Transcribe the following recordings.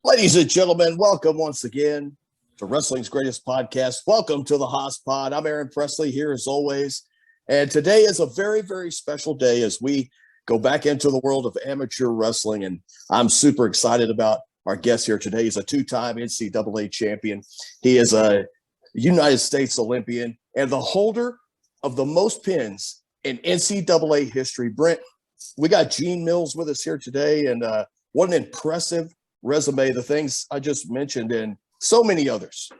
Ladies and gentlemen, welcome once again to Wrestling's Greatest Podcast. Welcome to the Haas Pod. I'm Aaron Presley here as always. And today is a very, very special day as we go back into the world of amateur wrestling. And I'm super excited about our guest here today. He's a two-time NCAA champion. He is a United States Olympian and the holder of the most pins in NCAA history. Brent, we got Gene Mills with us here today, and what an impressive resume, the things I just mentioned, and so many others.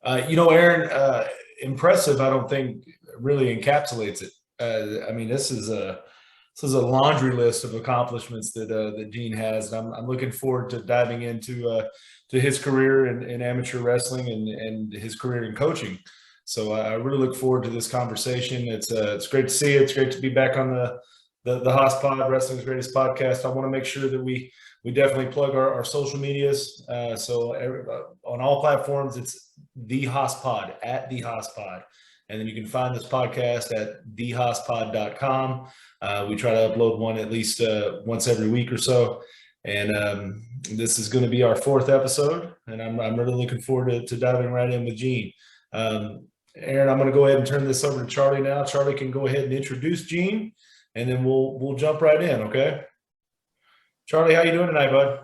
Aaron, impressive, I don't think really encapsulates it. This is a laundry list of accomplishments that Gene has. And I'm looking forward to diving into to his career in amateur wrestling and his career in coaching. So I really look forward to this conversation. It's great to see you. It's great to be back on the Haas Pod, Wrestling's Greatest Podcast. I want to make sure that we definitely plug our social medias. On all platforms, it's the Haas Pod, at the Haas Pod. And then you can find this podcast at thehaaspod.com. We try to upload one at least once every week or so. And this is going to be our fourth episode. And I'm really looking forward to diving right in with Gene. Aaron, I'm going to go ahead and turn this over to Charlie now. Charlie can go ahead and introduce Gene, and then we'll jump right in, okay? Charlie, how you doing tonight, bud?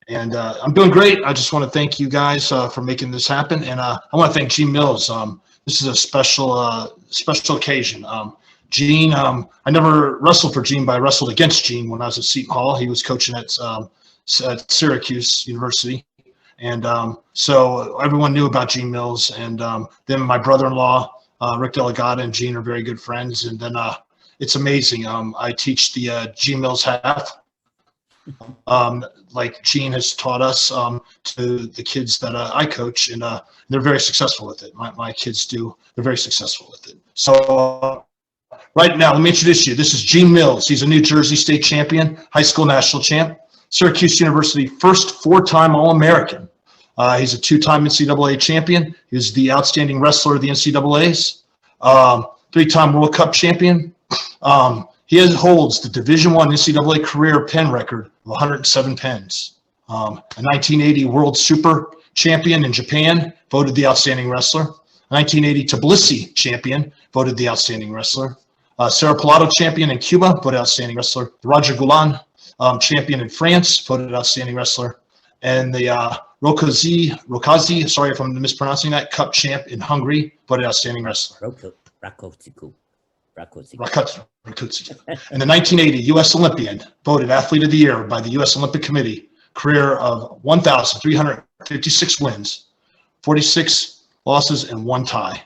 And I'm doing great. I just want to thank you guys for making this happen. And I want to thank Gene Mills. This is a special occasion. Gene, I never wrestled for Gene, but I wrestled against Gene when I was at Seton Hall. He was coaching at Syracuse University. And so everyone knew about Gene Mills. And then my brother-in-law, Rick Delegata, and Gene are very good friends. And then it's amazing. I teach the Gene Mills half. Like Gene has taught us to the kids that I coach, and they're very successful with it. My kids do. They're very successful with it. So right now, let me introduce you. This is Gene Mills. He's a New Jersey State champion, high school national champ, Syracuse University first four-time All-American. He's a two-time NCAA champion. He's the outstanding wrestler of the NCAAs, three-time World Cup champion. He holds the Division I NCAA career pen record of 107 pens. A 1980 World Super Champion in Japan, voted the outstanding wrestler. 1980 Tbilisi champion, voted the outstanding wrestler. Cerra Pellado champion in Cuba, voted outstanding wrestler. The Roger Goulon champion in France, voted outstanding wrestler. And the Rokoczi, sorry if I'm mispronouncing that, Cup champ in Hungary, voted outstanding wrestler. Rokoczi. And the 1980 U.S. Olympian, voted Athlete of the Year by the U.S. Olympic Committee, career of 1,356 wins, 46 losses, and 1 tie.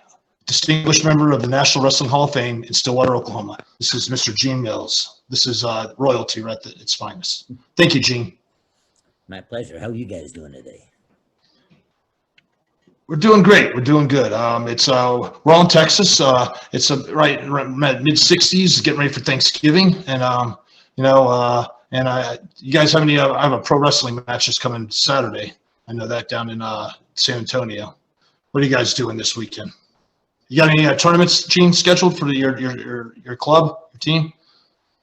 Distinguished member of the National Wrestling Hall of Fame in Stillwater, Oklahoma. This is Mr. Gene Mills. This is royalty right at its finest. Thank you, Gene. My pleasure. How are you guys doing today? We're doing great. We're doing good. It's we're all in Texas. It's right mid 60s, getting ready for Thanksgiving, and you guys have any? I have a pro wrestling match that's coming Saturday. I know that down in San Antonio. What are you guys doing this weekend? You got any tournaments, Gene, scheduled for your club, your team?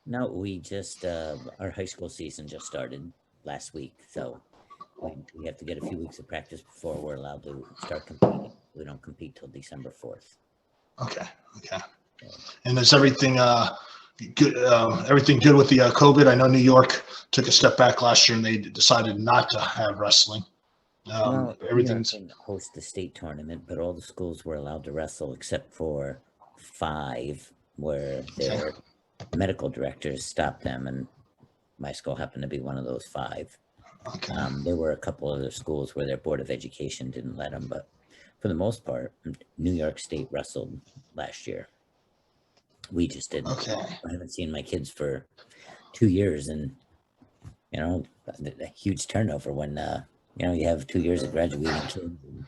No, we just our high school season just started last week, so. We have to get a few weeks of practice before we're allowed to start competing. We don't compete till December 4th. Okay. And is everything good? Everything good with the COVID? I know New York took a step back last year and they decided not to have wrestling. Everything's going to host the state tournament, but all the schools were allowed to wrestle except for 5, where their medical directors stopped them, and my school happened to be one of those 5. Okay. There were a couple other schools where their Board of Education didn't let them, but for the most part, New York State wrestled last year. We just didn't. Okay. I haven't seen my kids for 2 years, and a huge turnover when you have 2 years of graduating kids, and,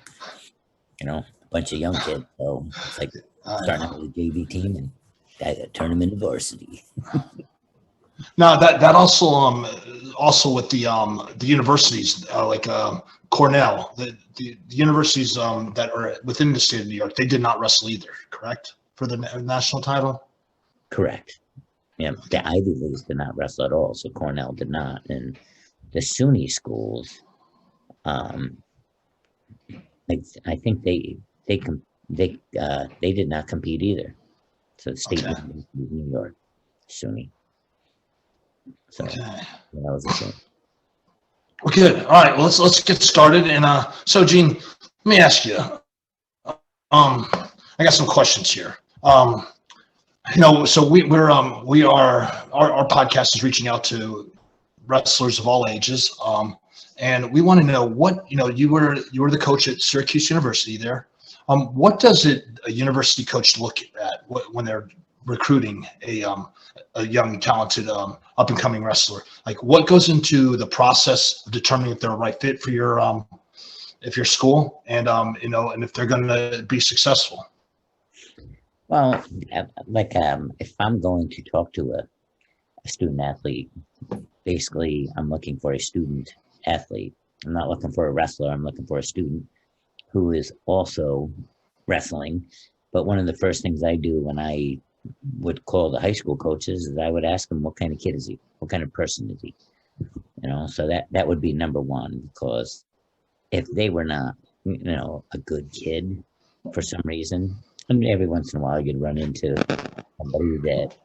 a bunch of young kids. So it's like starting out with a JV team and turn them into varsity. Now that also with the universities like Cornell, the universities that are within the state of New York, they did not wrestle either, correct? For the national title. Correct. the Ivy Leagues did not wrestle at all, so Cornell did not, and the SUNY schools, I think they did not compete either. So the State University of New York, SUNY. So that was a shame. Well, good. All right. Well, let's get started. And so, Gene, let me ask you. I got some questions here. So we are our podcast is reaching out to wrestlers of all ages, and we want to know what you were the coach at Syracuse University there. What does a university coach look at when they're recruiting a young, talented, up and coming wrestler? Like, what goes into the process of determining if they're a right fit for your school, and and if they're going to be successful? Well, if I'm going to talk to a student athlete, basically I'm looking for a student athlete. I'm not looking for a wrestler. I'm looking for a student who is also wrestling. But one of the first things I do when I would call the high school coaches is I would ask them, what kind of kid is he? What kind of person is he? So that would be number one, because if they were not, a good kid for some reason, I mean, every once in a while you'd run into somebody that,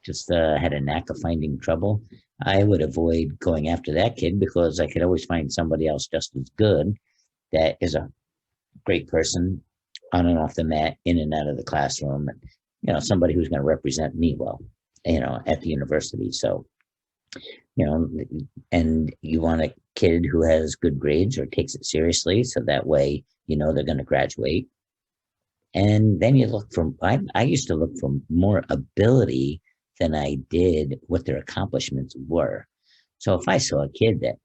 just had a knack of finding trouble. I would avoid going after that kid because I could always find somebody else just as good that is a great person on and off the mat, in and out of the classroom, and, somebody who's going to represent me well, at the university. So, and you want a kid who has good grades or takes it seriously, so that way, they're going to graduate. And then you look for, I used to look for more ability than I did what their accomplishments were. So if I saw a kid that's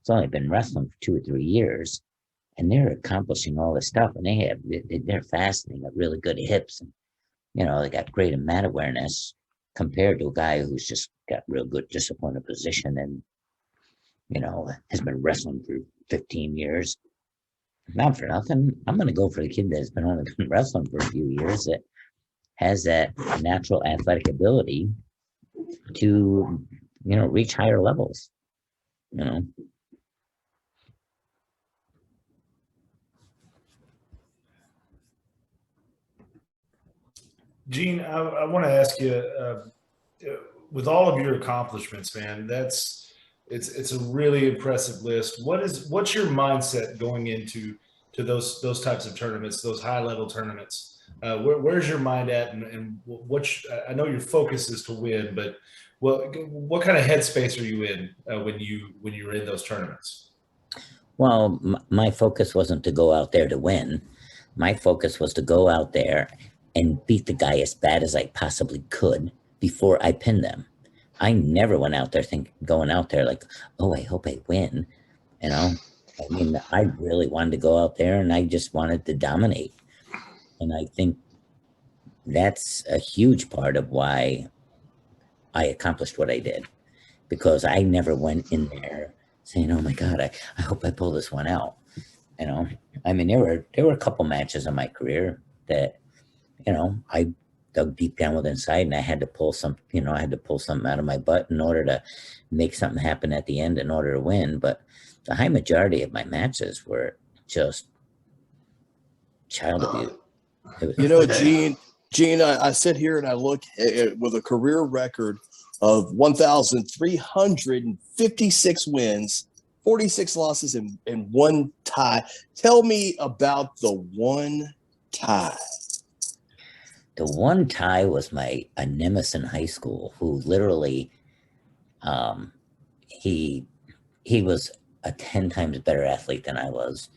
only been wrestling for 2 or 3 years, and they're accomplishing all this stuff, and they're fast, and they got really good hips, and they got great mat awareness compared to a guy who's just got real good discipline of position and has been wrestling for 15 years. Not for nothing, I'm going to go for the kid that's only been wrestling for a few years, that has that natural athletic ability to reach higher levels. Gene, I want to ask you, with all of your accomplishments, man, it's a really impressive list. What's your mindset going into those types of tournaments, those high level tournaments? Where's your mind at, and I know your focus is to win, but what kind of headspace are you in when you're in those tournaments? Well, my focus wasn't to go out there to win. My focus was to go out there and beat the guy as bad as I possibly could before I pinned them. I never went out there going out there like, oh, I hope I win. I mean, I really wanted to go out there and I just wanted to dominate. And I think that's a huge part of why I accomplished what I did, because I never went in there saying, oh my God, I hope I pull this one out. I mean, there were a couple matches in my career that, I dug deep down within inside, and I had to pull something out of my butt in order to make something happen at the end in order to win. But the high majority of my matches were just child abuse. Gene, I sit here and I look at, with a career record of 1,356 wins, 46 losses, and 1 tie. Tell me about the 1 tie. The 1 tie was a nemesis in high school who literally, he was a 10 times better athlete than I was.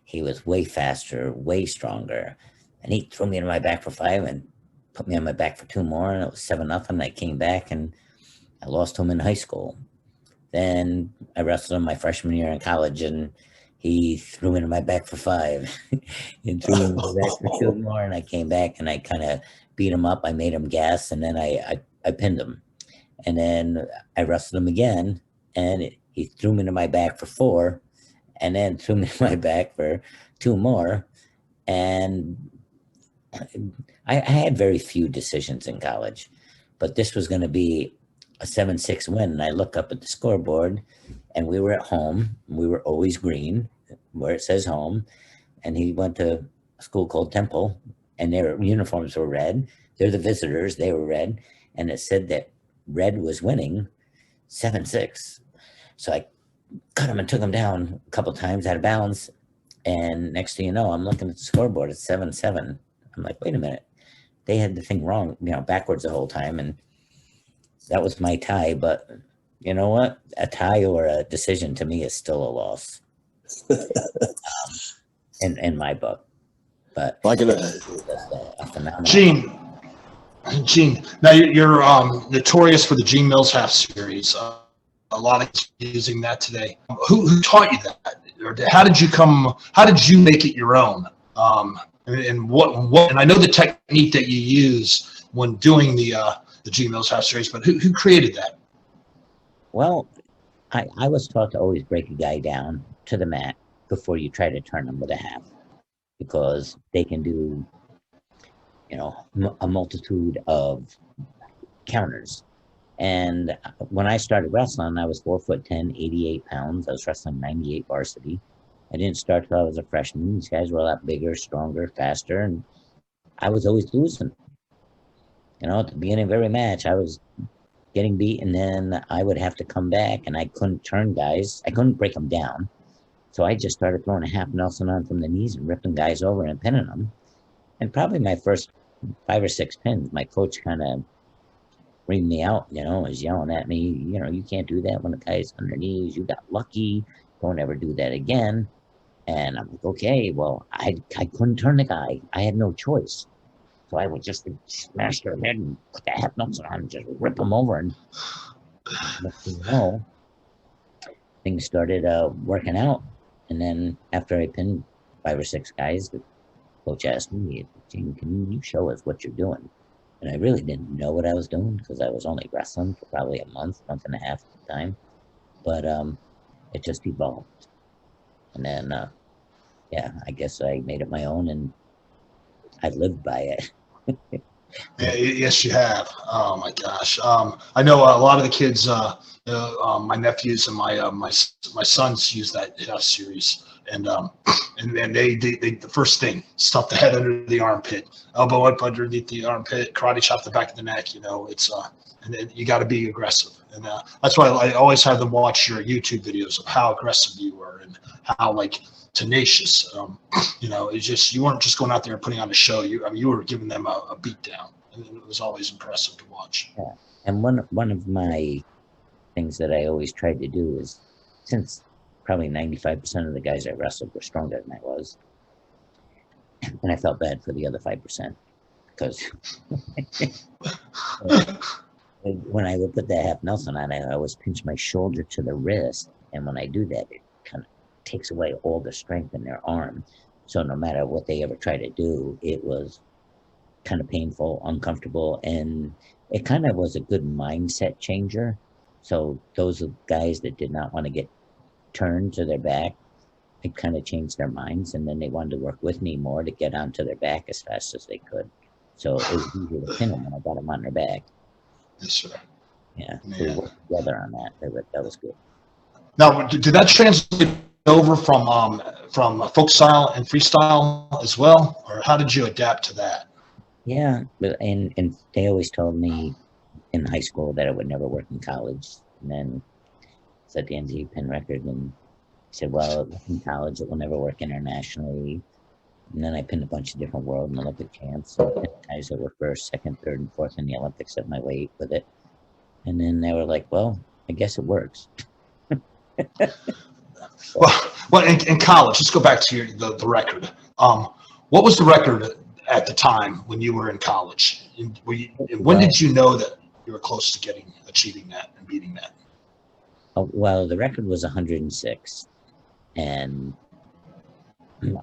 He was way faster, way stronger, and he threw me on my back for 5 and put me on my back for 2 more, and it was 7-0. I came back and I lost to him in high school. Then I wrestled him my freshman year in college, and he threw me on my back for 5 and threw me on my back for 2 more, and I came back and I kind of beat him up. I made him gas, and then I pinned him. And then I wrestled him again, and he threw me to my back for 4, and then threw me to my back for 2 more. And I had very few decisions in college. but this was going to be a 7-6 win. And I look up at the scoreboard, and we were at home. We were always green, where it says home. And he went to a school called Temple, and their uniforms were red. They're the visitors. They were red. And it said that red was winning 7-6. So I cut him and took him down a couple times out of bounds. And next thing you know, I'm looking at the scoreboard. It's 7-7. I'm like, wait a minute. They had the thing wrong, backwards the whole time. And that was my tie. But you know what? A tie or a decision to me is still a loss in my book. But Gene, now you're notorious for the Gene Mills half series. A lot of kids using that today. Who taught you that? Or how did you make it your own? And what? And I know the technique that you use when doing the Gene Mills half series, but who created that? Well, I was taught to always break a guy down to the mat before you try to turn him with a half, because they can do, a multitude of counters. And when I started wrestling, I was 4'10", 88 pounds. I was wrestling 98 varsity. I didn't start till I was a freshman. These guys were a lot bigger, stronger, faster, and I was always losing. At the beginning of every match, I was getting beat, and then I would have to come back, and I couldn't turn guys. I couldn't break them down. So I just started throwing a half Nelson on from the knees and ripping guys over and pinning them. And probably my first 5 or 6 pins, my coach kind of reamed me out, was yelling at me, you can't do that when the guy's on their knees. You got lucky. Don't ever do that again. And I'm like, okay, well, I couldn't turn the guy. I had no choice. So I would just smash their head and put the half Nelson on and just rip them over. And things started working out. And then after I pinned 5 or 6 guys, the coach asked me, Gene, can you show us what you're doing? And I really didn't know what I was doing because I was only wrestling for probably a month and a half at the time. But it just evolved. And then, I guess I made it my own, and I've lived by it. Yeah, yes, you have. Oh my gosh. I know a lot of the kids, my nephews and my sons use that series, and they the first thing, stuff the head under the armpit, elbow up underneath the armpit, karate chop the back of the neck. It's and then you got to be aggressive, and that's why I always have them watch your YouTube videos of how aggressive you were and how tenacious. It's just, you weren't just going out there and putting on a show. You were giving them a beat down, and it was always impressive to watch. Yeah. And one of my things that I always tried to do is, since probably 95% of the guys I wrestled were stronger than I was, and I felt bad for the other 5% because when I would put that half Nelson on, I always pinch my shoulder to the wrist, and when I do that, it kind of takes away all the strength in their arm. So no matter what they ever try to do, it was kind of painful, uncomfortable, and it kind of was a good mindset changer. So those guys that did not want to get turned to their back, it kind of changed their minds, and then they wanted to work with me more to get onto their back as fast as they could. So it was easier to pin them when I got them on their back. Yes, sir. Yeah, so we worked together on that. That was good. Now, did that translate over from folk style and freestyle as well, or how did you adapt to that? Yeah, but and they always told me in high school that it would never work in college. And then it's at the NCAA pin record, and he said, well, in college it will never work internationally. And then I pinned a bunch of different world and Olympic champs, and guys that were first, second, third, and fourth in the Olympics at my weight with it. And then they were like, well, I guess it works. Well, in college, let's go back to the record. What was the record at the time when you were in college? And when did you know that you were close to achieving that and beating that? Well, the record was 106, and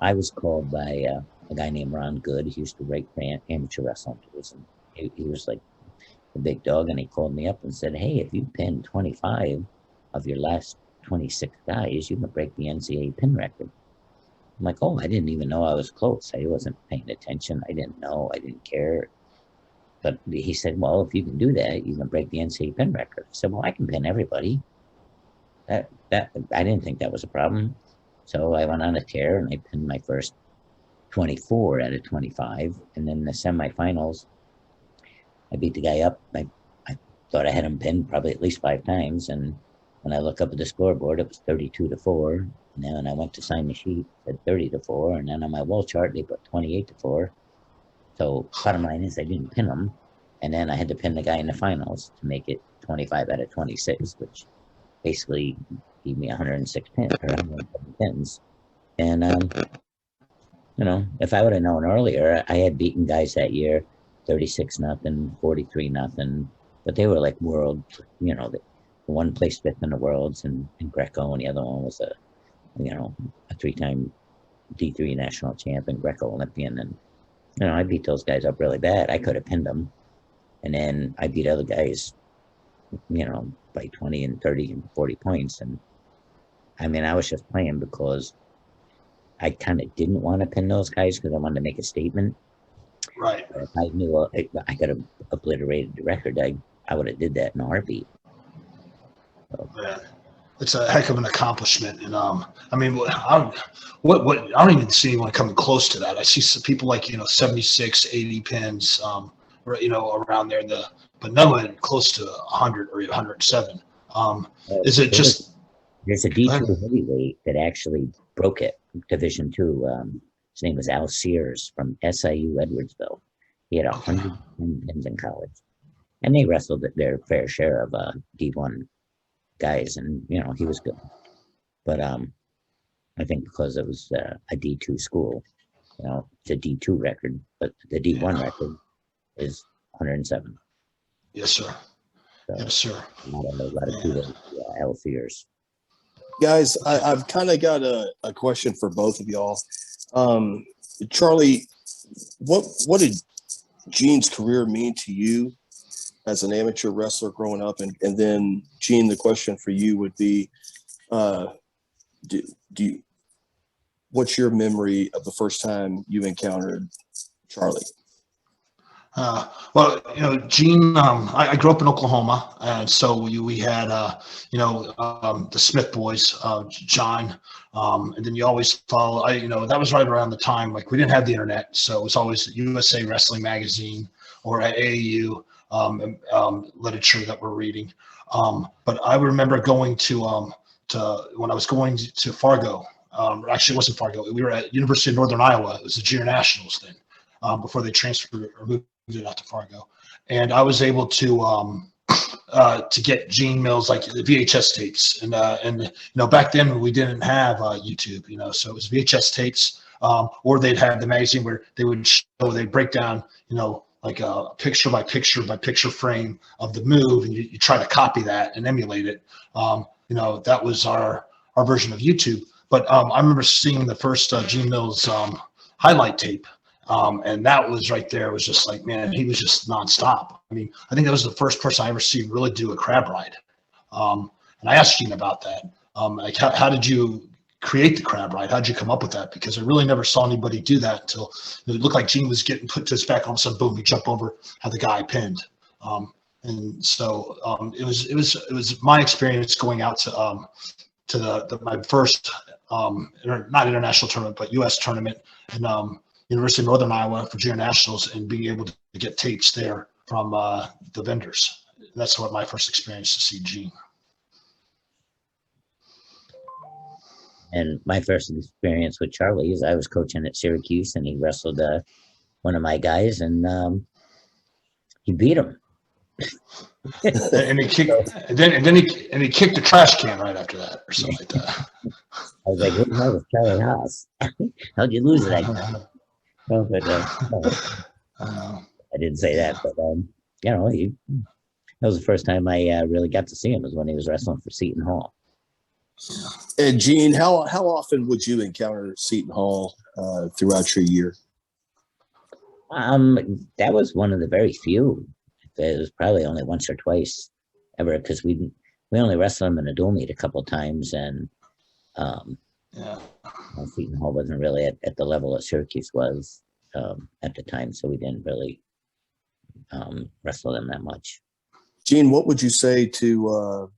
I was called by a guy named Ron Good. He used to write for amateur wrestling tours, and he was like the big dog, and he called me up and said, hey, if you pin 25 of your last 26 guys, you can break the NCAA pin record. I'm like, oh, I didn't even know I was close. I wasn't paying attention. I didn't know. I didn't care. but he said, well, if you can do that, you can break the NCAA pin record. I said, well, I can pin everybody. That I didn't think that was a problem. So I went on a tear and I pinned my first 24 out of 25. And then the semifinals, I beat the guy up. I thought I had him pinned probably at least 5 times. And when I look up at the scoreboard, it was 32-4. And then when I went to sign the sheet, it said 30-4. And then on my wall chart, they put 28-4. So bottom line is I didn't pin him. And then I had to pin the guy in the finals to make it 25 out of 26, which basically gave me 106 pins or 107 pins. And, if I would have known earlier, I had beaten guys that year, 36-0, 43-0, but they were like world, the one placed 5th in the worlds in Greco, and the other one was a 3-time D3 national champ and Greco Olympian. And, I beat those guys up really bad. I could have pinned them. And then I beat other guys, by 20 and 30 and 40 points. And I was just playing because I kind of didn't want to pin those guys because I wanted to make a statement. Right. But if I knew I could have obliterated the record, I would have did that in a heartbeat. So. Yeah. It's a heck of an accomplishment. And I don't even see anyone coming close to that. I see some people like, 76, 80 pins, around there, but no one close to 100 or 107. Is it just? There's a D2 heavyweight that actually broke it, Division II. His name was Al Sears from SIU Edwardsville. He had 110 pins in college, and they wrestled their fair share of D1 guys, and he was good. But I think because it was a D2 school, it's a D2 record, but the D1 record is 107. Yes, sir. So, yes, sir. A lot of kudos to Al Sears. Guys, I've kind of got a question for both of y'all. Charlie, what did Gene's career mean to you as an amateur wrestler growing up? And then, Gene, the question for you would be, what's your memory of the first time you encountered Charlie? Gene, I grew up in Oklahoma, and so we had, the Smith boys, John, and then you always follow, that was right around the time, like we didn't have the internet, so it was always USA Wrestling Magazine or AAU literature that we're reading. But I remember going to when I was going to Fargo, actually it wasn't Fargo, we were at University of Northern Iowa. It was the Junior Nationals then, before they transferred or moved it out to Fargo, and I was able to get Gene Mills like the VHS tapes, and back then we didn't have YouTube, so it was VHS tapes, or they'd have the magazine where they'd break down, like a picture by picture frame of the move, and you try to copy that and emulate it. That was our version of YouTube. But I remember seeing the first Gene Mills highlight tape. And that was right there. It was just like, man, he was just nonstop. I think that was the first person I ever seen really do a crab ride. And I asked Gene about that. How did you create the crab ride? How'd you come up with that? Because I really never saw anybody do that until it looked like Gene was getting put to his back. All of a sudden, boom, he jumped over, had the guy pinned. And so it was my experience going out to my first not international tournament, but U.S. tournament, and University of Northern Iowa for Junior Nationals, and being able to get tapes there from the vendors. That's what my first experience to see Gene. And my first experience with Charlie is I was coaching at Syracuse, and he wrestled one of my guys, and he beat him. and he kicked, and then he kicked the trash can right after that, or something like that. I was like, "Who the hell was Charlie Haas? How'd you lose that guy?" No, but, I didn't say that, but that was the first time I really got to see him, was when he was wrestling for Seton Hall. And Gene, how often would you encounter Seton Hall throughout your year? That was one of the very few. It was probably only once or twice ever, because we only wrestled him in a dual meet a couple times, and Seton Hall wasn't really at the level that Syracuse was at the time, so we didn't really wrestle them that much. Gene, what would you say to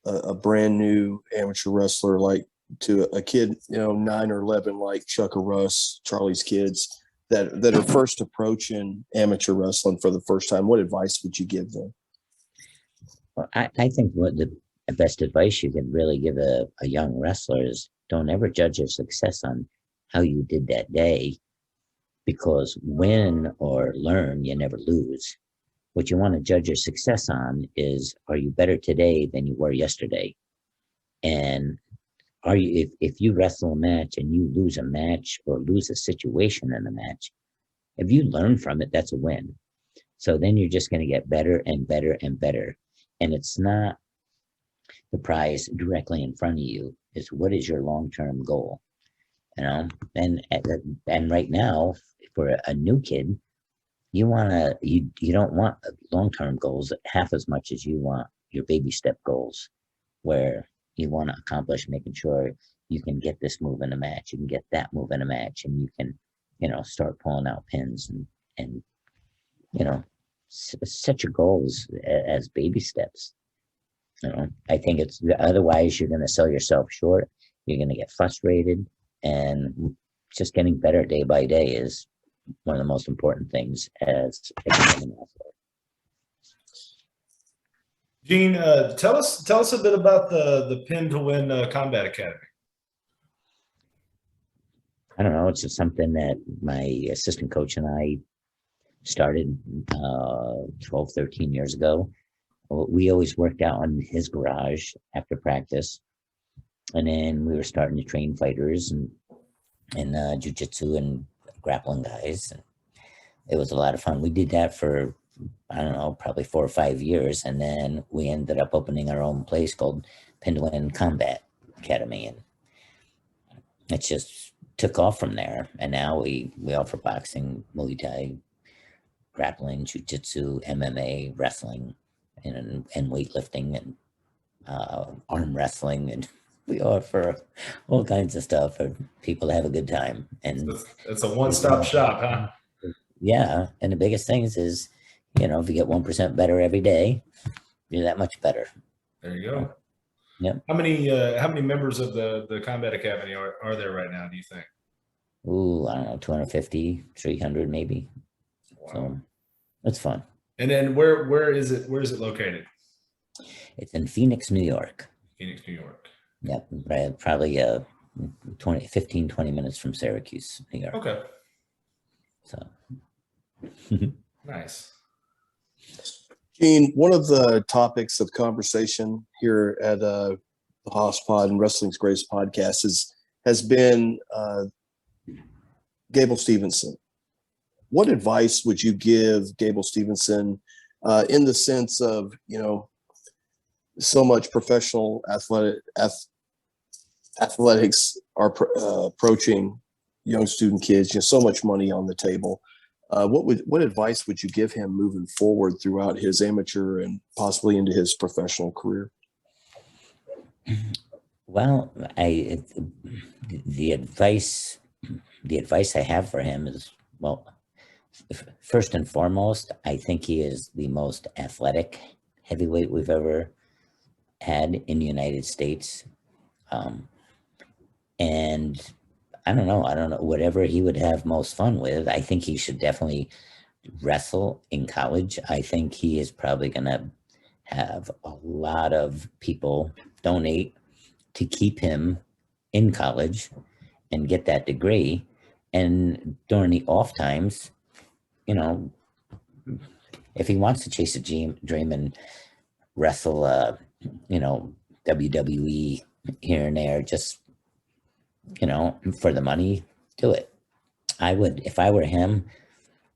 a brand new amateur wrestler, like to a kid, 9 or 11, like Chuck or Russ, Charlie's kids that are first approaching amateur wrestling for the first time? What advice would you give them? Well, I think what the best advice you can really give a young wrestler is don't ever judge your success on how you did that day, because win or learn, you never lose. What you want to judge your success on is, are you better today than you were yesterday? And are you, if you wrestle a match and you lose a match or lose a situation in a match, if you learn from it, that's a win. So then you're just going to get better and better and better. And it's not the prize directly in front of you, is what is your long-term goal? And right now for a new kid, you don't want long-term goals half as much as you want your baby step goals, where you want to accomplish making sure you can get this move in a match, you can get that move in a match, and you can, start pulling out pins and set your goals as baby steps. I think it's otherwise you're going to sell yourself short. You're going to get frustrated, and just getting better day by day is one of the most important things as a athlete. Gene, tell us a bit about the Pin to Win Combat Academy. I don't know. It's just something that my assistant coach and I started 12, 13 years ago. We always worked out in his garage after practice. And then we were starting to train fighters and jiu-jitsu and grappling guys. And it was a lot of fun. We did that for, I don't know, probably 4 or 5 years. And then we ended up opening our own place called Pin to Win Combat Academy. And it just took off from there. And now we offer boxing, Muay Thai, grappling, jiu-jitsu, MMA, wrestling, and weightlifting, and arm wrestling, and we offer all kinds of stuff for people to have a good time. And it's a one-stop shop, huh? Yeah, and the biggest things is, if you get 1% better every day, you're that much better. There you go. Yep. How many members of the Combat Academy are there right now, do you think? Ooh, I don't know, 250, 300 maybe. Wow. So it's fun. And then where is it located? It's in Phoenix, New York. Phoenix, New York. Yep, right, probably 15, 20 minutes from Syracuse, New York. Okay. So nice. Gene, one of the topics of conversation here at the HOSPod and Wrestling's Greatest Podcast has been Gable Steveson. What advice would you give Gable Steveson in the sense of, so much professional athletics are approaching young student kids, so much money on the table. What advice would you give him moving forward throughout his amateur and possibly into his professional career? Well, the advice I have for him is, well, first and foremost, I think he is the most athletic heavyweight we've ever had in the United States. And I don't know, whatever he would have most fun with. I think he should definitely wrestle in college. I think he is probably going to have a lot of people donate to keep him in college and get that degree. And during the off times, if he wants to chase a dream and wrestle, WWE here and there, just, for the money, do it. If I were him,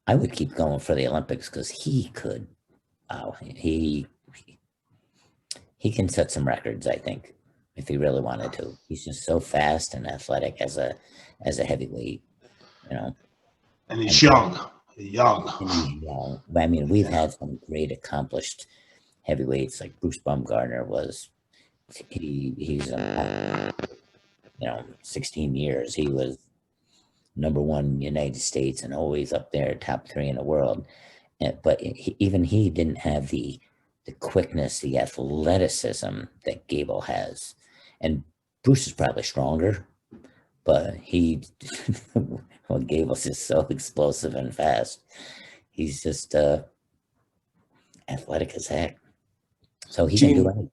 I would keep going for the Olympics, because he could, he can set some records, I think, if he really wanted to. He's just so fast and athletic as a heavyweight, And he's young. I mean, we've had some great accomplished heavyweights, like Bruce Baumgartner was. He's 16 years. He was #1 in the United States and always up there, top 3 in the world. But even he didn't have the quickness, the athleticism that Gable has. And Bruce is probably stronger, but well, Gable's just so explosive and fast. He's just athletic as heck. So he can do anything.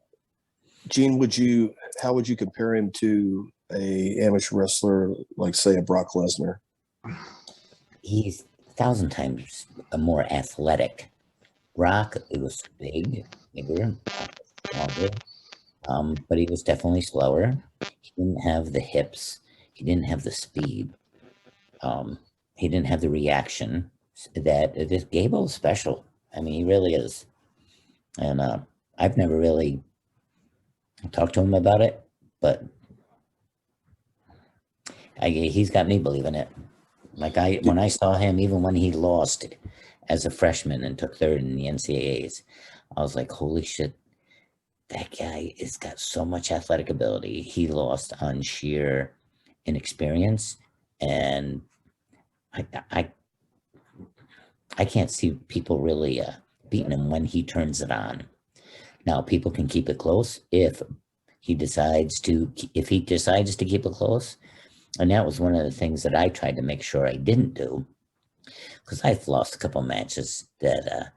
Gene, how would you compare him to a amateur wrestler like, say, a Brock Lesnar? He's 1,000 times more athletic. Brock, it was bigger, stronger, but he was definitely slower. He didn't have the hips. He didn't have the speed. He didn't have the reaction that this Gable is special. I mean, he really is. And I've never really talked to him about it, but he's got me believing it. Like when I saw him, even when he lost as a freshman and took third in the NCAAs, I was like, holy shit, that guy has got so much athletic ability. He lost on sheer inexperience, and I can't see people really beating him when he turns it on. Now, people can keep it close if he decides to keep it close. And that was one of the things that I tried to make sure I didn't do, because I've lost a couple matches that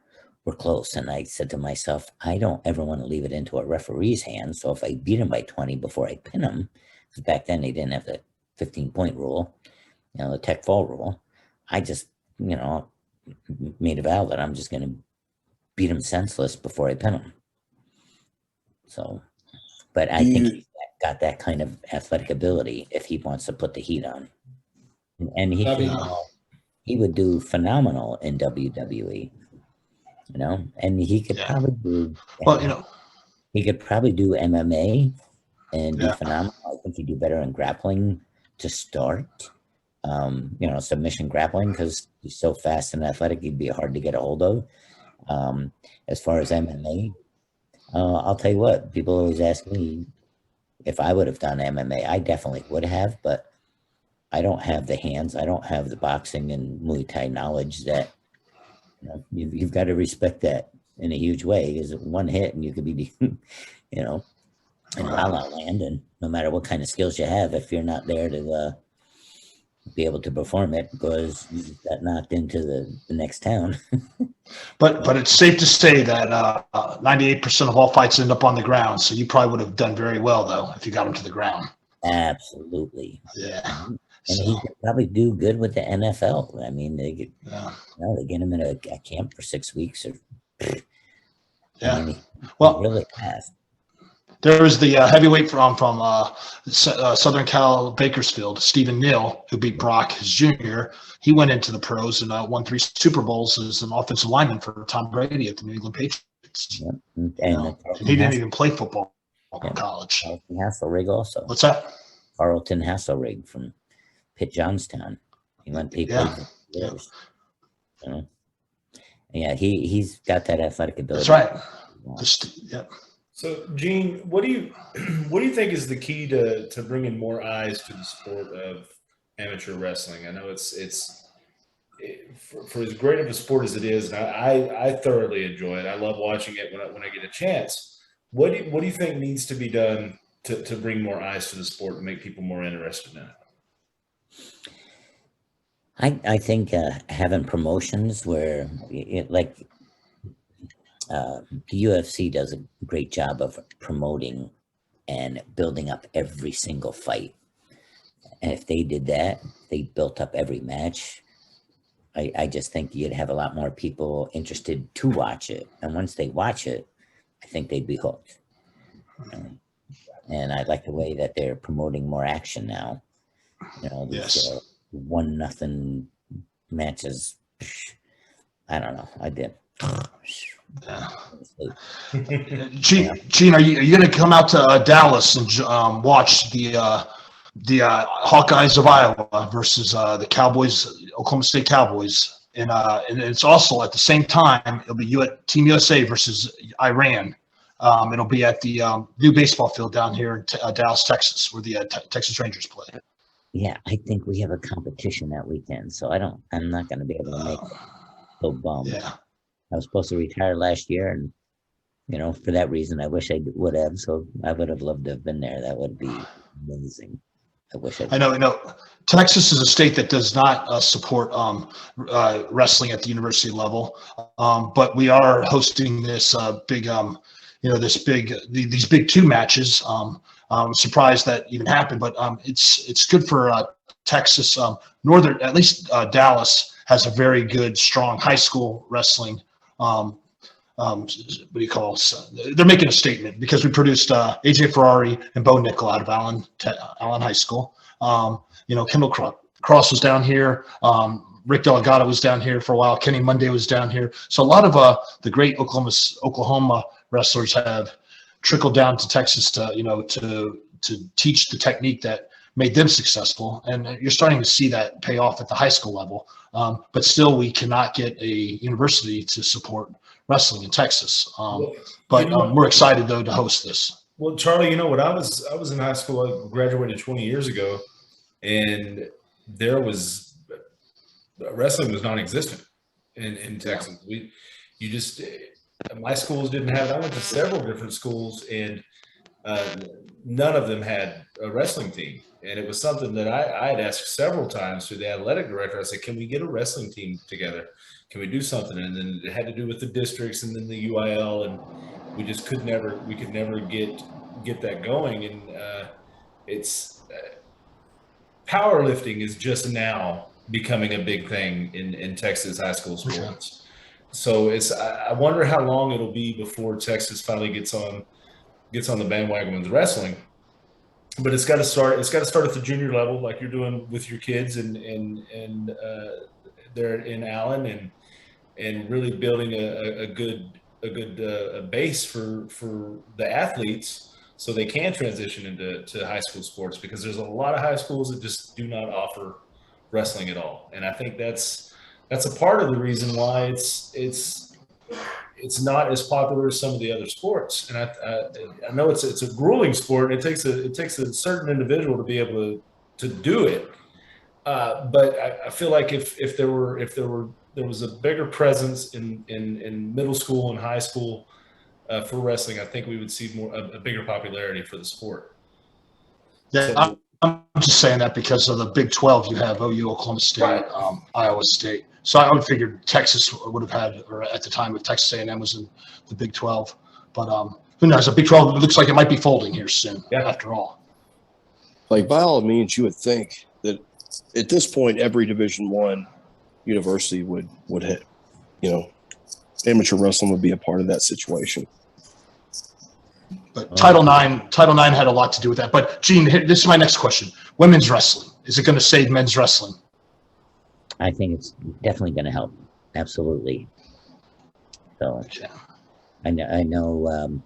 were close. And I said to myself, I don't ever want to leave it into a referee's hands. So if I beat him by 20 before I pin him, because back then they didn't have the 15-point rule, the tech fall rule, I just, made a vow that I'm just going to beat him senseless before I pin him. So, but I think he's got that kind of athletic ability if he wants to put the heat on. And he would do phenomenal in WWE, and he could probably do, he could probably do MMA and do phenomenal. I think he'd do better in grappling to start, submission grappling, because he's so fast and athletic, he'd be hard to get a hold of. As far as MMA, I'll tell you what, people always ask me if I would have done MMA. I definitely would have, but I don't have the hands. I don't have the boxing and Muay Thai knowledge that, you've got to respect that in a huge way, because one hit and you could be, in La La Land, and no matter what kind of skills you have, if you're not there to be able to perform it because you got knocked into the next town. But it's safe to say that 98% of all fights end up on the ground. So you probably would have done very well, though, if you got him to the ground. Absolutely. Yeah. And he could probably do good with the NFL. I mean, they get him in a camp for 6 weeks. He really fast. There was the heavyweight from Southern Cal, Bakersfield, Stephen Neal, who beat Brock his junior. He went into the pros and won 3 Super Bowls as an offensive lineman for Tom Brady at the New England Patriots. Yep. And he didn't even play football in college. Carlton Hasselrig also. What's that? Carlton Hasselrig from Pitt Johnstown. He went to years. He's got that athletic ability. That's right. So, Gene, what do you think is the key to bringing more eyes to the sport of amateur wrestling? I know it's for as great of a sport as it is, and I thoroughly enjoy it. I love watching it when I get a chance. What do you think needs to be done to bring more eyes to the sport and make people more interested in it? I think having promotions where the UFC does a great job of promoting and building up every single fight. And if they did that, they built up every match. I just think you'd have a lot more people interested to watch it. And once they watch it, I think they'd be hooked. And I like the way that they're promoting more action now. These 1-0 matches. I don't know. I did. Gene, are you going to come out to Dallas and watch the Hawkeyes of Iowa versus the Cowboys, Oklahoma State Cowboys, and it's also at the same time it'll be Team USA versus Iran. It'll be at the new baseball field down here in Dallas, Texas, where the Texas Rangers play. Yeah, I think we have a competition that weekend, so I'm not going to be able to make it. So bummed. Yeah. I was supposed to retire last year, and for that reason, I wish I would have. So I would have loved to have been there. That would be amazing. I wish I know. Texas is a state that does not support wrestling at the university level, but we are hosting this big, these big two matches. I'm surprised that even happened, but it's good for Texas. Northern, at least Dallas, has a very good, strong high school wrestling. What do you call it? They're making a statement because we produced AJ Ferrari and Bo Nickel out of Allen High School. Kendall Cross was down here. Rick Delgado was down here for a while. Kenny Monday was down here. So a lot of the great Oklahoma wrestlers have trickled down to Texas to teach the technique that made them successful. And you're starting to see that pay off at the high school level. But still, we cannot get a university to support wrestling in Texas. But we're excited though to host this. Well, Charlie, when I was in high school, I graduated 20 years ago, and wrestling was non-existent in Texas. My schools didn't have it. I went to several different schools, and none of them had a wrestling team. And it was something that I had asked several times to the athletic director. I said, can we get a wrestling team together? Can we do something? And then it had to do with the districts and then the UIL, and we just could never get that going. And it's powerlifting is just now becoming a big thing in Texas high school sports. So I wonder how long it'll be before Texas finally gets on the bandwagon with wrestling. But it's got to start. It's got to start at the junior level, like you're doing with your kids, and they're in Allen, and really building a good base for the athletes, so they can transition into high school sports. Because there's a lot of high schools that just do not offer wrestling at all, and I think that's a part of the reason why it's not as popular as some of the other sports. And I know it's a grueling sport. And it takes a certain individual to be able to do it. But I feel like if there was a bigger presence in middle school and high school for wrestling, I think we would see a bigger popularity for the sport. Yeah, so, I'm just saying that because of the Big 12, you have OU, Oklahoma State, right. Iowa State. So I would figure Texas would have had, or at the time if Texas A&M was in the Big 12. But who knows? The Big 12 it looks like it might be folding here soon. Yeah. After all, like by all means, you would think that at this point every Division I university would hit. Amateur wrestling would be a part of that situation. But Title IX had a lot to do with that. But Gene, this is my next question: women's wrestling, is it going to save men's wrestling? I think it's definitely going to help. Absolutely. So yeah. I know,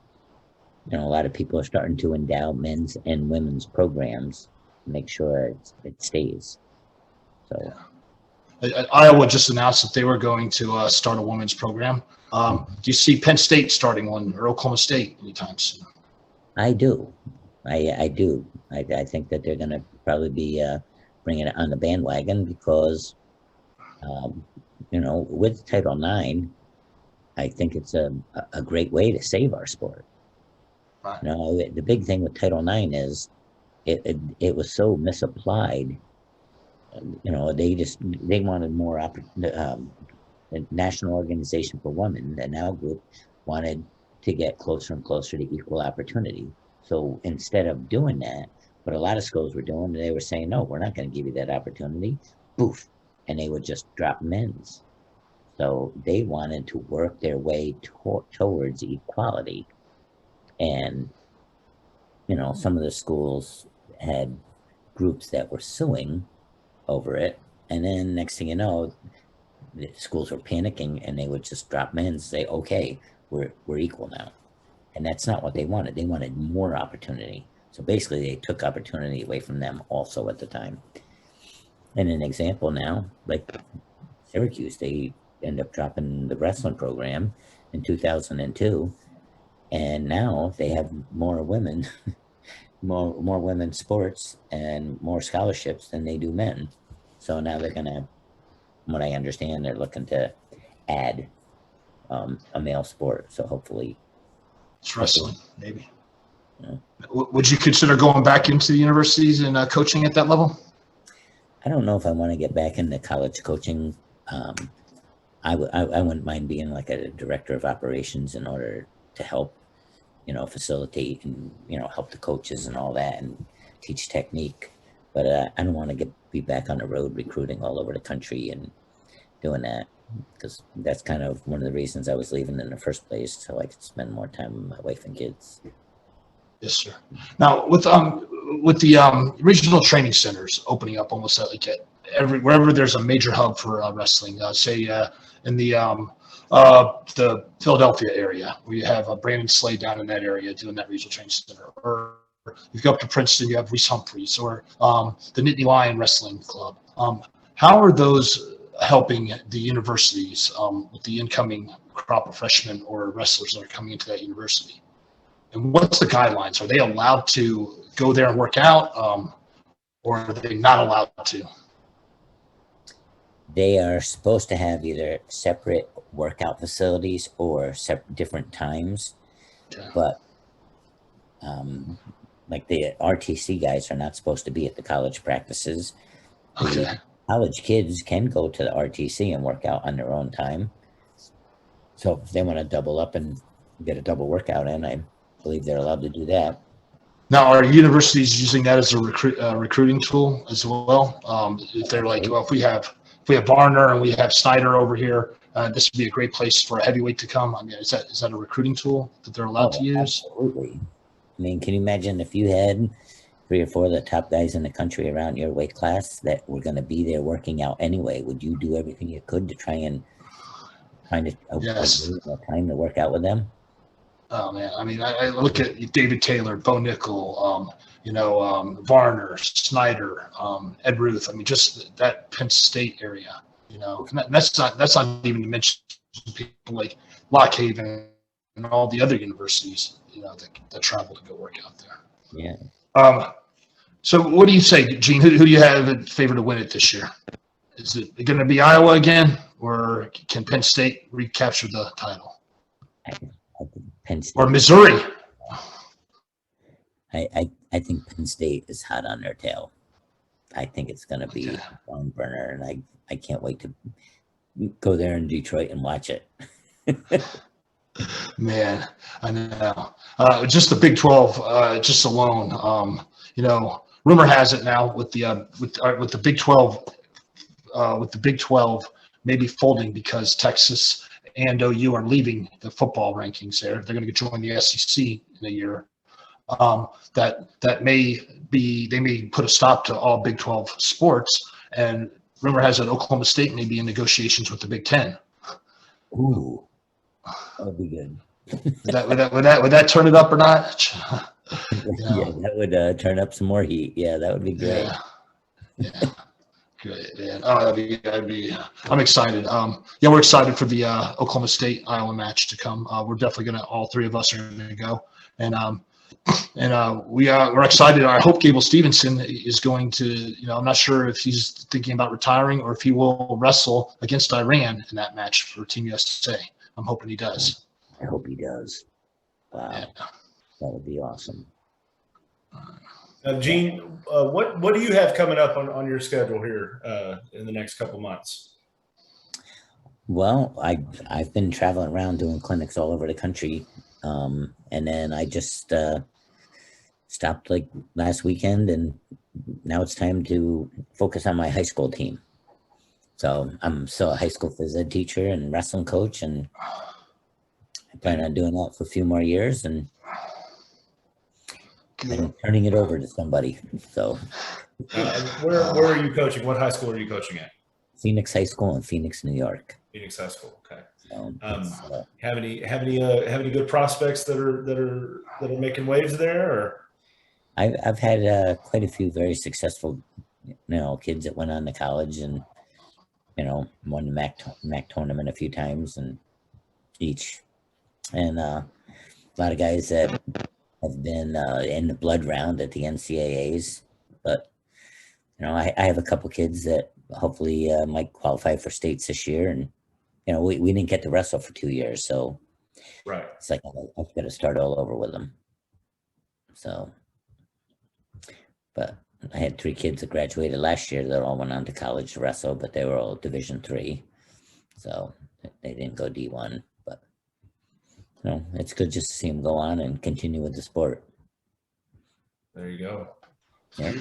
a lot of people are starting to endow men's and women's programs to make sure it stays. So Iowa just announced that they were going to start a women's program. Do you see Penn State starting one or Oklahoma State anytime soon? I do. I do. I think that they're going to probably be bringing it on the bandwagon because, with Title IX, I think it's a great way to save our sport. Right. The big thing with Title IX is it was so misapplied. They wanted more the National Organization for Women, the NOW group, wanted to get closer and closer to equal opportunity. So instead of doing that, what a lot of schools were doing, they were saying, no, we're not going to give you that opportunity. Poof. And they would just drop men's. So they wanted to work their way towards equality. And, some of the schools had groups that were suing over it. And then next thing you know, the schools were panicking and they would just drop men's and say, okay, we're equal now. And that's not what they wanted. They wanted more opportunity. So basically they took opportunity away from them also at the time. And an example now, like Syracuse, they end up dropping the wrestling program in 2002. And now they have more women, more women's sports and more scholarships than they do men. So now they're going to, from what I understand, they're looking to add a male sport. So hopefully It's wrestling, maybe. Yeah. Would you consider going back into the universities and coaching at that level? I don't know if I want to get back into college coaching. I wouldn't mind being like a director of operations in order to help, facilitate and, help the coaches and all that and teach technique. But I don't want to be back on the road recruiting all over the country and doing that, because that's kind of one of the reasons I was leaving in the first place, so I could spend more time with my wife and kids. Yes, sir. Now, with the regional training centers opening up almost like wherever there's a major hub for wrestling, say in the Philadelphia area, where you have Brandon Slade down in that area doing that regional training center, or if you go up to Princeton, you have Reese Humphreys, or the Nittany Lion Wrestling Club. How are those helping the universities with the incoming crop of freshmen or wrestlers that are coming into that university? And what's the guidelines? Are they allowed to go there and work out, or are they not allowed to? They are supposed to have either separate workout facilities or different times, Okay. but like the RTC guys are not supposed to be at the college practices. Okay. The college kids can go to the RTC and work out on their own time. So if they want to double up and get a double workout in, I believe they're allowed to do that. Now, are universities using that as a recruiting tool as well? If they're like, well, if we have Varner and we have Snyder over here, this would be a great place for a heavyweight to come. I mean, is that a recruiting tool that they're allowed to use? Absolutely. I mean, can you imagine if you had 3 or 4 of the top guys in the country around your weight class that were going to be there working out anyway? Would you do everything you could to try and find Yes. a time to work out with them? Oh man, I mean, I look at David Taylor, Bo Nickel, Varner, Snyder, Ed Ruth. I mean, just that Penn State area, and that's not even to mention people like Lock Haven and all the other universities, that travel to go work out there. Yeah. So what do you say, Gene? Who do you have in favor to win it this year? Is it going to be Iowa again, or can Penn State recapture the title? I think Penn State, Or Missouri? I think Penn State is hot on their tail. I think it's going to be a barn burner, and I can't wait to go there in Detroit and watch it. Man, I know. Just the Big 12, just alone. Rumor has it now with the Big 12, maybe folding because Texas and OU are leaving the football rankings there. They're going to join the SEC in a year. That may be, they may put a stop to all Big 12 sports. And rumor has it Oklahoma State may be in negotiations with the Big 10. Ooh, that would be good. Would that turn it up or not? Yeah, that would turn up some more heat. Yeah, that would be great. Yeah. Great, man. Oh, that'd be. I'm excited. We're excited for the Oklahoma State Iowa match to come. We're definitely all 3 of us are gonna go, and we're excited. I hope Gable Steveson is going to. I'm not sure if he's thinking about retiring or if he will wrestle against Iran in that match for Team USA. I'm hoping he does. I hope he does. Wow, Yeah. that would be awesome. Gene, what do you have coming up on your schedule here in the next couple months? Well, I've been traveling around doing clinics all over the country, and then I just stopped like last weekend, and now it's time to focus on my high school team. So I'm still a high school phys ed teacher and wrestling coach, and I plan on doing that for a few more years and turning it over to somebody. So where are you coaching? What high school are you coaching at? Phoenix High School in Phoenix, New York. Phoenix High School. Okay. So have any good prospects that are making waves there? Or I've had quite a few very successful, kids that went on to college and won the MAC tournament a few times and a lot of guys that have been in the blood round at the NCAAs, but I have a couple kids that hopefully might qualify for states this year, and you know, we didn't get to wrestle for 2 years, so Right. it's like I've got to start all over with them. So, but I had 3 kids that graduated last year that all went on to college to wrestle, but they were all Division III, so they didn't go D1. But you know, it's good just to see them go on and continue with the sport. There you go. Yeah.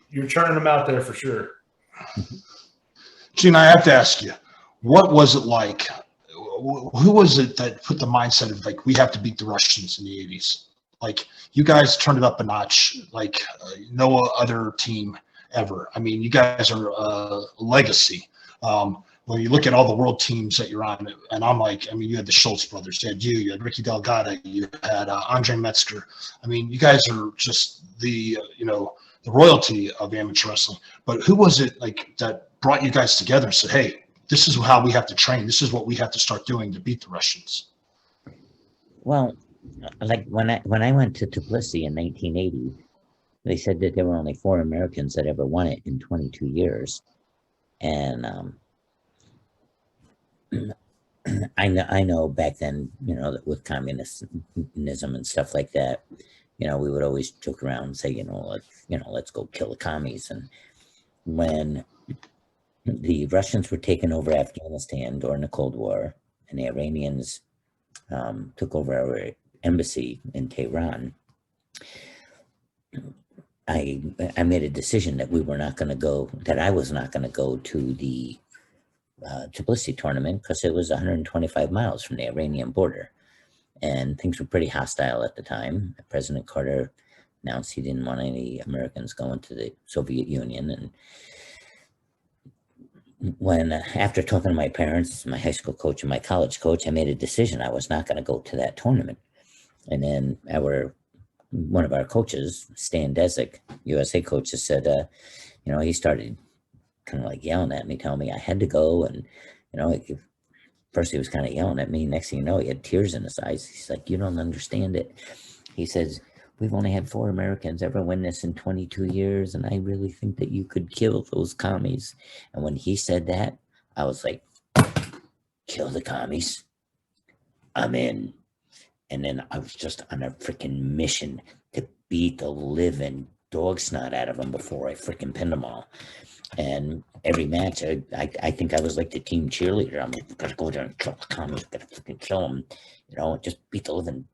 You're churning them out there for sure. Gene, I have to ask you, what was it like? Who was it that put the mindset of like, we have to beat the Russians in the 80s? Like, you guys turned it up a notch, like no other team ever. I mean, you guys are a legacy. When you look at all the world teams that you're on, and I'm like, I mean, you had the Schultz brothers, you had Ricky Delgado, you had Andre Metzger. I mean, you guys are just the, the royalty of amateur wrestling. But who was it like that brought you guys together and said, hey, this is how we have to train. This is what we have to start doing to beat the Russians? Well, like when I went to Tbilisi in 1980, they said that there were only 4 Americans that ever won it in 22 years. And I know back then, that with communism and stuff like that, we would always joke around and say, let's go kill the commies. And when the Russians were taking over Afghanistan during the Cold War, and the Iranians took over our embassy in Tehran, I made a decision that I was not going to go to the Tbilisi tournament because it was 125 miles from the Iranian border, and things were pretty hostile at the time. President Carter announced he didn't want any Americans going to the Soviet Union, and when after talking to my parents, my high school coach, and my college coach, I made a decision I was not going to go to that tournament. And then one of our coaches, Stan Desick, USA coach, said, he started kind of like yelling at me, telling me I had to go. And, first he was kind of yelling at me. Next thing you know, he had tears in his eyes. He's like, you don't understand it. He says, we've only had 4 Americans ever win this in 22 years. And I really think that you could kill those commies. And when he said that, I was like, kill the commies. I'm in. And then I was just on a freaking mission to beat the living dog snot out of them before I freaking pinned them all. And every match, I think I was like the team cheerleader. I'm like, gotta go there and kill the commies, gotta freaking kill them, just beat the living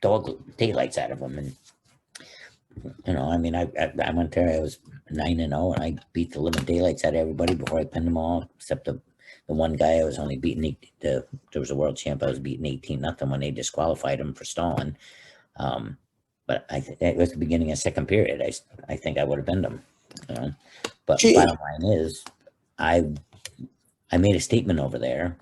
dog daylights out of them. And I mean, I went there, I was 9-0, and I beat the living daylights out of everybody before I pinned them all, except the one guy I was only beating. There was a world champ I was beating 18-0 when they disqualified him for stalling. But it was the beginning of second period. I think I would have pinned him. But the bottom line is, I made a statement over there,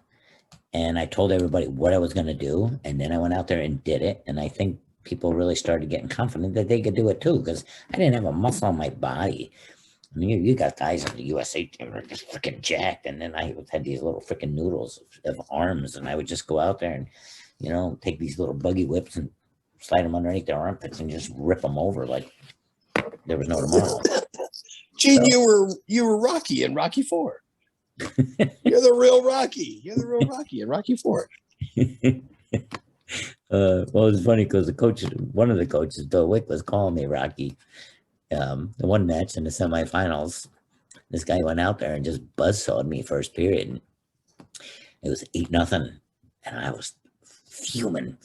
and I told everybody what I was going to do, and then I went out there and did it. And I think people really started getting confident that they could do it too, because I didn't have a muscle on my body. I mean, you got guys on the USA team that are just freaking jacked, and then I had these little freaking noodles of arms, and I would just go out there and, take these little buggy whips and slide them underneath their armpits and just rip them over like there was no tomorrow. Gene, you were Rocky in Rocky 4. You're the real Rocky. You're the real Rocky in Rocky 4. Well, it's funny because one of the coaches, Bill Wick, was calling me Rocky. The one match in the semifinals, this guy went out there and just buzzsawed me first period. And it was 8-0, and I was fuming.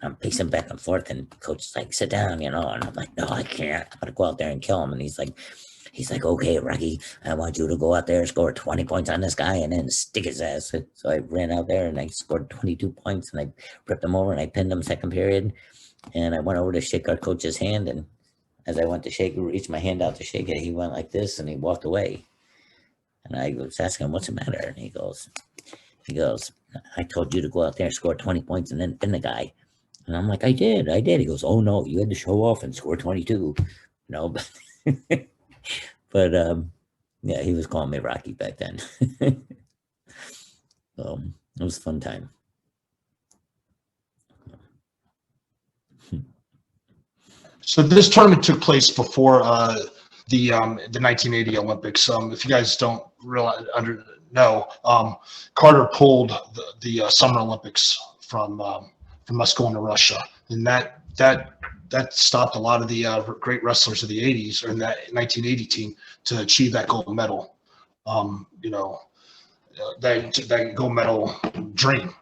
I'm pacing back and forth, and coach is like, sit down, and I'm like, no, I can't. I'm gonna go out there and kill him. And he's like, okay, Rocky, I want you to go out there, score 20 points on this guy, and then stick his ass. So I ran out there and I scored 22 points, and I ripped him over and I pinned him second period. And I went over to shake our coach's hand, and as I went to reach my hand out to shake it, he went like this and he walked away. And I was asking him, what's the matter? And he goes, I told you to go out there and score 20 points and then pin the guy. And I'm like, I did. He goes, oh no, you had to show off and score 22. But yeah, he was calling me Rocky back then. So it was a fun time. So this tournament took place before the 1980 Olympics. If you guys don't know, Carter pulled the Summer Olympics from us going to Russia, and that stopped a lot of the great wrestlers of the 80s, or in that 1980 team, to achieve that gold medal. That gold medal dream.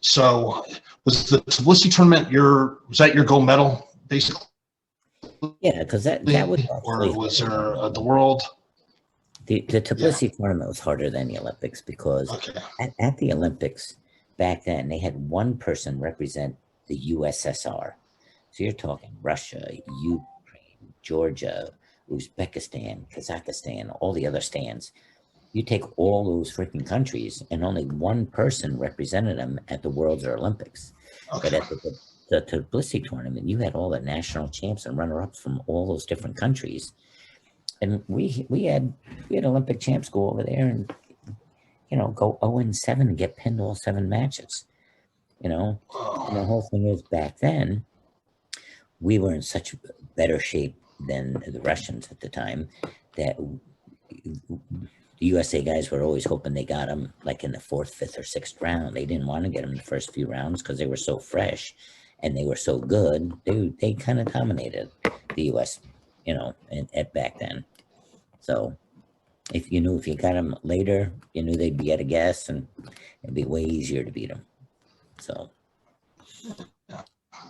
So was the Tbilisi tournament was that your gold medal basically? Yeah, because that was actually, or was there the world? The Tbilisi tournament was harder than the Olympics because at the Olympics back then, they had one person represent the USSR. So you're talking Russia, Ukraine, Georgia, Uzbekistan, Kazakhstan, all the other stands. You take all those freaking countries, and only one person represented them at the Worlds or Olympics. But at the Tbilisi tournament, you had all the national champs and runner-ups from all those different countries. And we had Olympic champs go over there and, go 0-7 and get pinned all 7 matches. And the whole thing is, back then, we were in such better shape than the Russians at the time that the USA guys were always hoping they got them like in the 4th, 5th, or 6th round. They didn't want to get them in the first few rounds because they were so fresh and they were so good. They kind of dominated the US, at back then. So if you got them later, you knew they'd be at a guess, and it'd be way easier to beat them. So,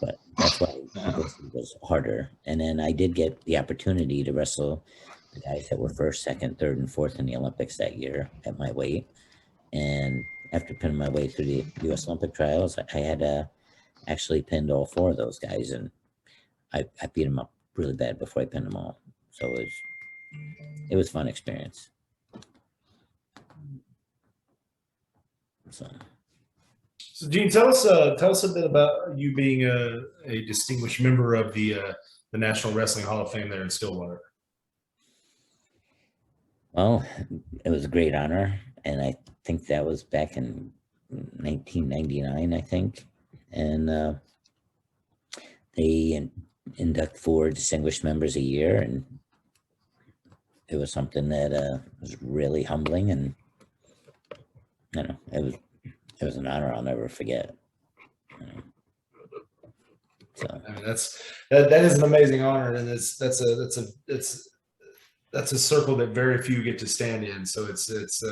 but that's why it was harder. And then I did get the opportunity to wrestle the guys that were 1st, 2nd, 3rd, and 4th in the Olympics that year at my weight. And after pinning my way through the U.S. Olympic trials, I had actually pinned all 4 of those guys, and I beat them up really bad before I pinned them all. So it was a fun experience. So Gene, tell us a bit about you being a distinguished member of the National Wrestling Hall of Fame there in Stillwater. Well, it was a great honor, and I think that was back in 1999, I think. And they induct 4 distinguished members a year, and it was something that was really humbling, and it was an honor I'll never forget. So I mean, that is an amazing honor, and that's a circle that very few get to stand in. So it's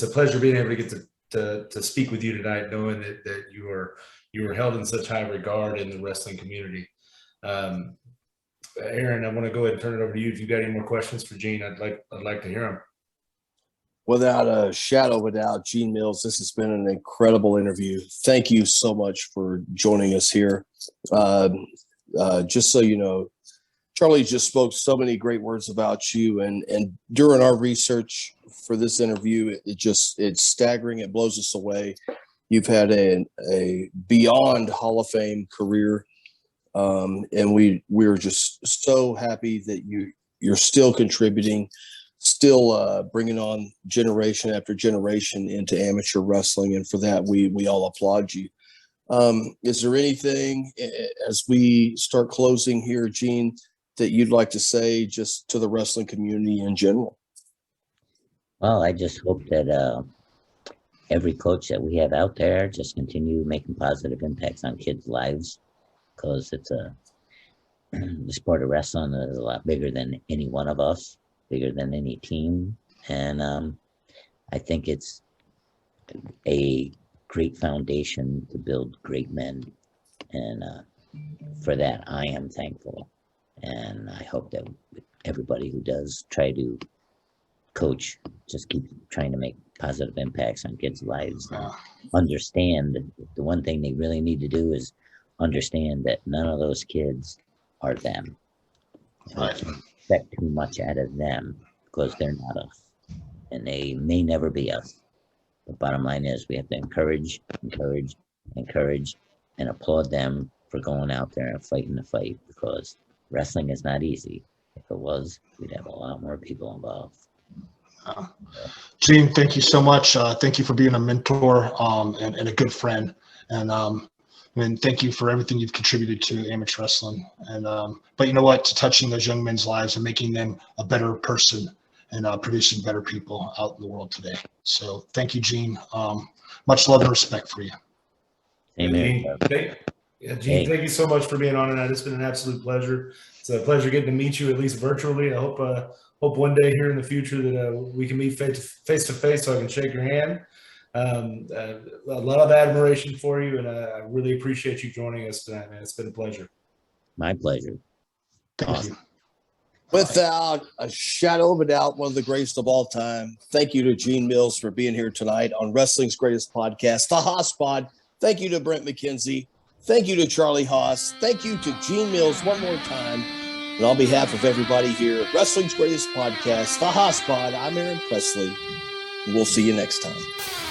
a pleasure being able to get to speak with you tonight, knowing that you are held in such high regard in the wrestling community. Aaron, I want to go ahead and turn it over to you. If you've got any more questions for Gene, I'd like to hear them. Without a shadow of a doubt, Gene Mills, this has been an incredible interview. Thank you so much for joining us here. Just so you know, Charlie just spoke so many great words about you, and during our research for this interview, it's staggering. It blows us away. You've had a beyond Hall of Fame career, and we're just so happy that you're still contributing, still bringing on generation after generation into amateur wrestling, and for that we all applaud you. Is there anything as we start closing here, Gene, that you'd like to say just to the wrestling community in general? Well, I just hope that every coach that we have out there just continue making positive impacts on kids' lives, because the sport of wrestling is a lot bigger than any one of us, bigger than any team. And I think it's a great foundation to build great men. And for that, I am thankful. And I hope that everybody who does try to coach just keep trying to make positive impacts on kids' lives. And understand the one thing they really need to do is understand that none of those kids are them. Right. We can't expect too much out of them because they're not us, and they may never be us. The bottom line is we have to encourage, and applaud them for going out there and fighting the fight, because wrestling is not easy. If it was, we'd have a lot more people involved. Gene, thank you so much. Thank you for being a mentor and a good friend. And thank you for everything you've contributed to amateur wrestling. And but you know what? To touching those young men's lives and making them a better person producing better people out in the world today. So thank you, Gene. Much love and respect for you. Amen. Gene, thank you so much for being on tonight. It's been an absolute pleasure. It's a pleasure getting to meet you, at least virtually. I hope one day here in the future that we can meet face to face so I can shake your hand. A lot of admiration for you, and I really appreciate you joining us tonight, man. It's been a pleasure. My pleasure. Thank you. Without a shadow of a doubt, one of the greatest of all time. Thank you to Gene Mills for being here tonight on Wrestling's Greatest Podcast, the Haas Pod. Thank you to Brent McKenzie. Thank you to Charlie Haas. Thank you to Gene Mills one more time. And on behalf of everybody here at Wrestling's Greatest Podcast, the Haas Pod, I'm Aaron Presley. And we'll see you next time.